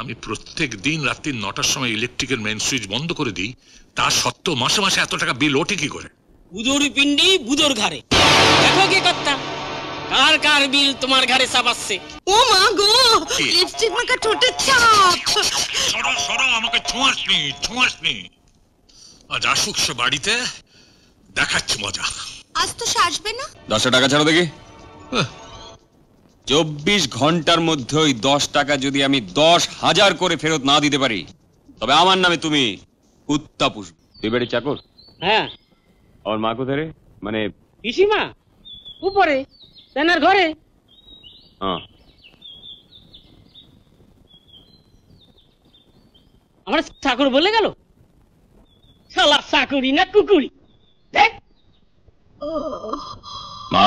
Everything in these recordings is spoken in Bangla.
আমি প্রত্যেক দিন রাত্রি 9টার সময় ইলেকট্রিকের মেন সুইচ বন্ধ করে দিই, তা সত্ত্বেও মাসে মাসে এত টাকা বিল ওঠে কি করে? বুদোর পিন্ডি বুদোর ঘাড়ে। দেখো কি কথা, কার কার বিল তোমার ঘাড়ে চাপাচ্ছে। ও মা গো, লিপস্টিক মাখা ঠোঁটের ছাপ। সরো সরো, আমাকে ছোঁয়াসনি। আজ আসুক সে বাড়িতে, দেখাচ্ছি মজা। আজ তো সে আসবে না। 10 টাকা ছাড়ো দেখি। 24 ঘন্টার মধ্যে ওই 10 টাকা যদি আমি 10,000 করে ফেরত না দিতে পারি, তবে আমার নামে তুমি কুত্তা পুষবে। তুই বাড়ি চাকর? হ্যাঁ। আর মা কোথায় রে? মানে পিসিমা উপরে তেনার ঘরে। হ্যাঁ, আমার চাকর বলে গেল, শালা চাকরি না কুকুরি। দেখ মা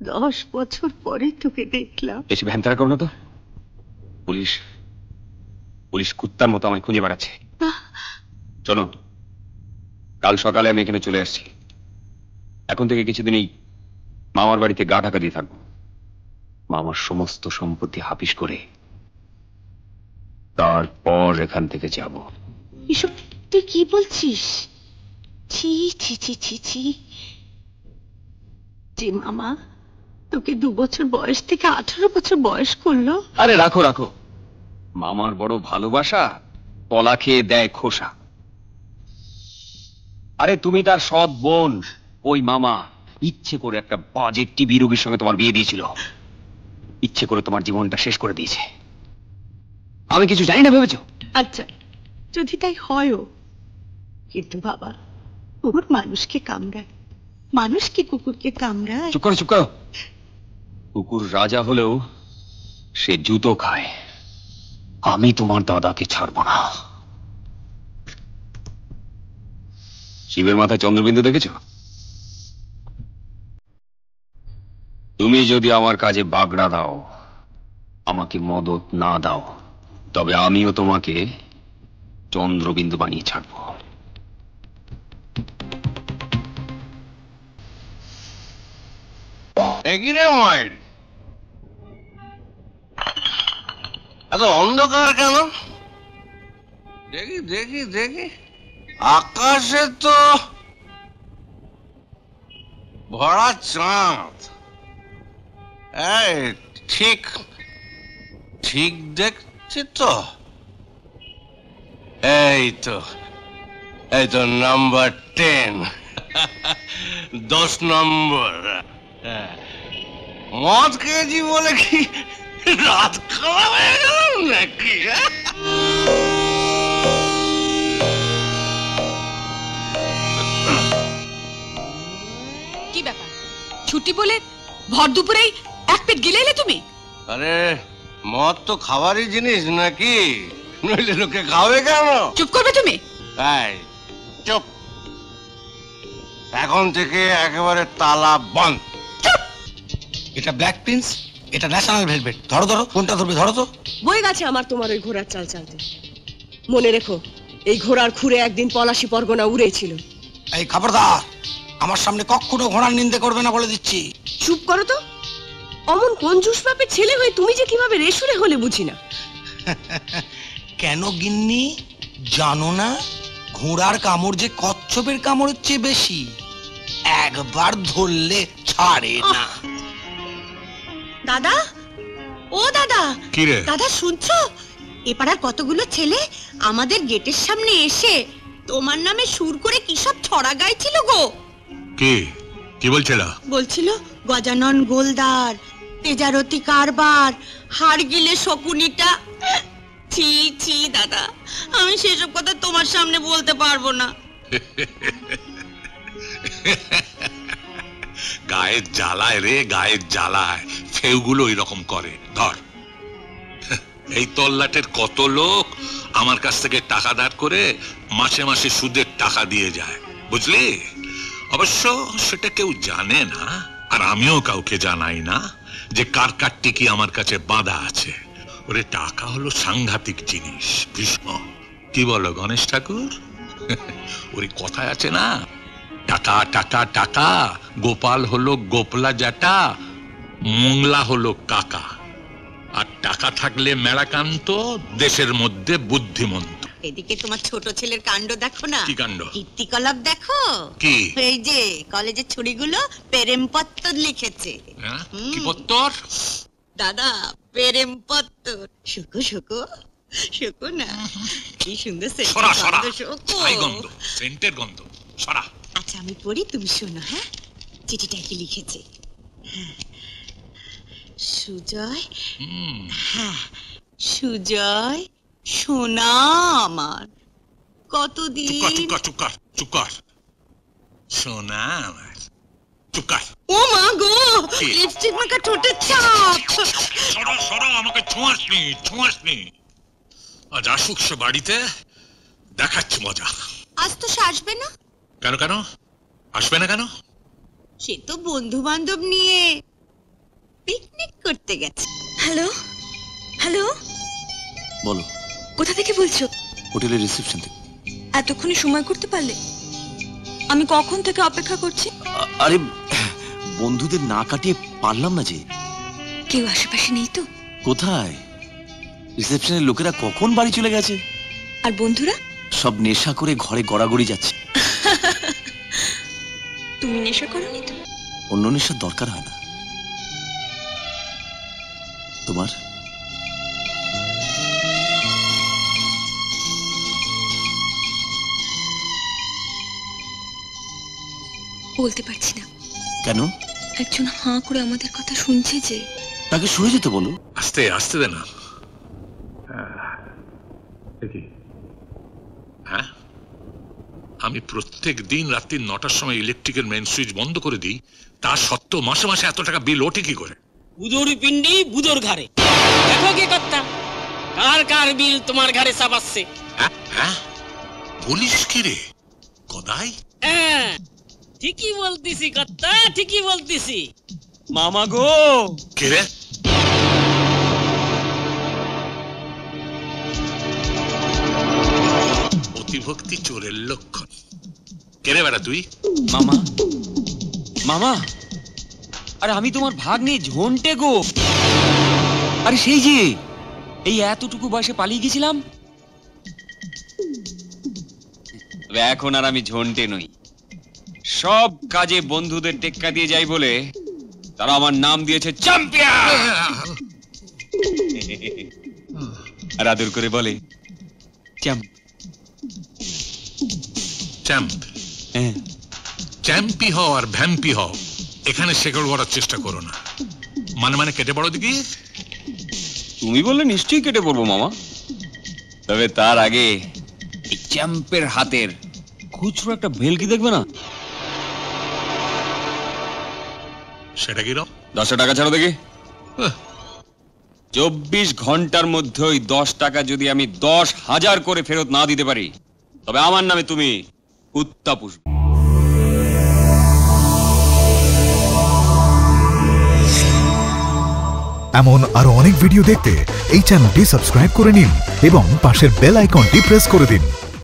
দশ বছর পরে তোকে দেখলাম। বেশি ভ্যানতারা করো না তো। পুলিশ কুত্তার মতো আমায় খুঁজে বেড়াচ্ছে। শোনো, কাল সকালে আমি এখানে চলে আসছি। এখন থেকে কিছুদিনই মামার বাড়িতে গা ঢাকা দিয়ে থাকবো। মামার সমস্ত সম্পত্তি হাফিস করে তারপর এখান থেকে যাব। এসব তুই কি বলছিস? ছি ছি ছি ছি ছি। যে মামা তোকে 2 বছর বয়স থেকে 18 বছর বয়স করলো। আরে রাখো, মামার বড় ভালোবাসা কলা খেয়ে দেয় খোসা। আরে তুমি তার সৎ বোন। ওই মামা ইচ্ছে করে একটা বাজে টিবি রোগীর সঙ্গে তোমার বিয়ে দিয়েছিল, ইচ্ছে করে তোমার জীবনটা শেষ করে দিয়েছে। আমি কিছু জানি না ভেবেছো? আচ্ছা, যদি তাই হয়ও, কিন্তু বাবা কুকুর মানুষকে কামড়ায়, মানুষ কি কুকুরকে কামড়ায়? চুপ করো। কুকুর রাজা হলেও সে জুতো খায়। আমি তোমার দাদাকে ছাড়বো না। শিবের মাথায় চন্দ্রবিন্দু দেখেছো? তুমি যদি আমার কাজে বাগড়া দাও, আমাকে মদত না দাও, তবে আমিও তোমাকে চন্দ্রবিন্দু বানিয়ে ছাড়বো। এত অন্ধকার কেন? দেখি আকাশে তো ভরা চাঁদ। এই ঠিক দেখছি তো। এই তো নাম্বার 10, 10 নম্বর। মদ খেয়েছি বলে কি রাত খাওয়া হয়ে গেল নাকি? কি ব্যাপার, ছুটি বলে ভর দুপুরেই এক পেট গিলে এলে তুমি? আরে মদ তো খাবারই জিনিস নাকি, নইলে লোকে খাবে কেন? চুপ করবে তুমি? এই চুপ, এখন থেকে একেবারে তালা বন্ধ। এটা ব্ল্যাক প্রিন্স, এটা ন্যাশনাল ভেলভেট। ধরো কোনটা ধরবে, ধরো তো। বই গেছে আমার তোমার ওই ঘোড়ার চাল চালতে। মনে রেখো, এই ঘোড়ার খুরে একদিন পলাশী পরগনা উড়েছিল। এই খবরদার, আমার সামনে কখনো ঘোড়ার নিন্দে করবে না বলে দিচ্ছি। চুপ করো তো। অমন কঞ্জুস বাপের ছেলে হয়ে তুমি যে কিভাবে রেশুরে হলে বুঝি না। কেন গিন্নি, জানো না ঘোড়ার কামড় যে কচ্ছপের কামড়ের চেয়ে বেশি, একবার ধরলে ছাড়ে না। দাদা, ও দাদা। কি রে? দাদা শুনছো, এপাড়ার কতগুলো ছেলে আমাদের গেটের সামনে এসে তোমার নামে সুর করে কি সব ছড়া গাইছিল গো। কি বলছিল? বলছিল গজানন গোলদার, তেজারতি কারবার, হাড়গিলে শকুনিটা। ছি ছি দাদা, আমি সেসব কথা তোমার সামনে বলতে পারবো না। গায়ের জ্বালায় রে, গায়ের জ্বালায় ফেউগুলো এরকম করে। ধর, এই তল্লাটের কত লোক আমার কাছ থেকে টাকা ধার করে মাসে মাসে সুদের টাকা দিয়ে যায়, বুঝলি? অবশ্য সেটা কেউ জানে না, আর আমিও কাউকে জানাই না যে কার কার টিকি আমার কাছে বাঁধা আছে। ওরে টাকা হলো সাংঘাতিক জিনিস, ভীষ্ম। কি বলো গণেশ ঠাকুর? ওরে কথায় আছে না, টাকা টাকা টাকা, গোপাল হলো গোপলা জাটা, মোংলা হলো কাকা। আর টাকা থাকলে মেলাকান্ত, দেশের মধ্যে বুদ্ধিমন্ত। এদিকে তোমার ছোট ছেলের কাণ্ড দেখো না। কি কাণ্ড? কীর্তিকলাপ দেখো। কি? এই যে কলেজের ছুরিগুলো প্রেমপত্র লিখেছে। কি পত্তর? দাদা প্রেমপত্র। শুকো শুকো শুকো না, কি সুন্দর সরা সরা, শুকো। ছাই গন্ধ, সেন্টের গন্ধ, সরা। আচ্ছা আমি পড়ি, তুমি শোনো। হ্যাঁ, চিঠিটা কি লিখেছে? সুজয়, হ্যাঁ সুজয় সোনা আমার, কতদিন। চুপ কর চুপ কর, সোনা আমার, চুপ কর। ও মা গো, লিপস্টিক মাখা ঠোঁটের ছাপ। সরো সরো, আমাকে ছোঁয়াসনি। আজ আসুক সে বাড়িতে, দেখাচ্ছি মজা। আজ তো সে আসবে না। কেন আসবে না কেন? সে তো বন্ধু বান্ধব নিয়ে পিকনিক করতে গেছে। হ্যালো হ্যালো, বলো। কোথা থেকে বলছো? হোটেলের রিসেপশন থেকে। এতক্ষণে সময় করতে পারলে? আমি কখন থেকে অপেক্ষা করছি। আরে বন্ধুদের না কাটিয়ে পারলাম না যে। কেউ আশেপাশে নেই তো? কোথায়? রিসেপশনের লোকেরা কখন বাড়ি চলে গেছে। আর বন্ধুরা সব নেশা করে ঘরে গড়াগড়ি যাচ্ছে। তুমি নেশা করোনি তো? অন্য নেশার দরকার হয় না। তোমার? বলতে পারছি না। কেন? একজন হাঁ করে আমাদের কথা শুনছে যে। তাকে শুয়ে যেতে বলো। আস্তে আস্তে দে না। হ্যাঁ, আমি প্রত্যেক দিন রাত্রি 9টার সময় ইলেকট্রিকের মেইন সুইচ বন্ধ করে দিই, তা সত্ত্বেও মাসে মাসে এত টাকা বিল ওঠে কি করে? বুদোর পিন্ডি বুদোর ঘাড়ে। দেখো কে কর্তা, কার কার বিল তোমার ঘাড়ে চাপাচ্ছে। হ্যাঁ, বলিস কি রে গদাই? হ্যাঁ, ঠিকই বলতিছি কর্তা, ঠিকই বলতিছি। মামা গো। কে রে? অতিভক্তি চোরের লক্ষণ। কে রে বেটা তুই? মামা মামা, আরে আমি তোমার ভাগ্নে ঝন্টে গো। আরে সেই যে এই এতটুকু বয়সে পালিয়ে গেছিলাম, তবে এখন আর আমি ঝন্টে নই। সব কাজে বন্ধুদের টেক্কা দিয়ে যাই বলে তারা আমার নাম দিয়েছে চ্যাম্পিয়ন। আর আদর করে বলে চ্যাম্প। চ্যাম্পি হও আর ভ্যাম্পি হও, এখানে শেকড় গড়ার চেষ্টা করো না। মানে কেটে পড়ো দেখি। তুমি বললে নিশ্চয়ই কেটে পড়বো মামা, তবে তার আগে এই চ্যাম্পের হাতের খুচরো একটা ভেলকি দেখবে না? সেটা কি রকম? 10 টাকা ছাড়ো দেখি। 24 ঘন্টার মধ্যে ওই 10 টাকা যদি আমি 10,000 করে ফেরত না দিতে পারি, তবে আমার নামে তুমি কুত্তা পুষবে। এমন আরো অনেক ভিডিও দেখতে এই চ্যানেলটি সাবস্ক্রাইব করে নিন এবং পাশের বেল আইকনটি প্রেস করে দিন।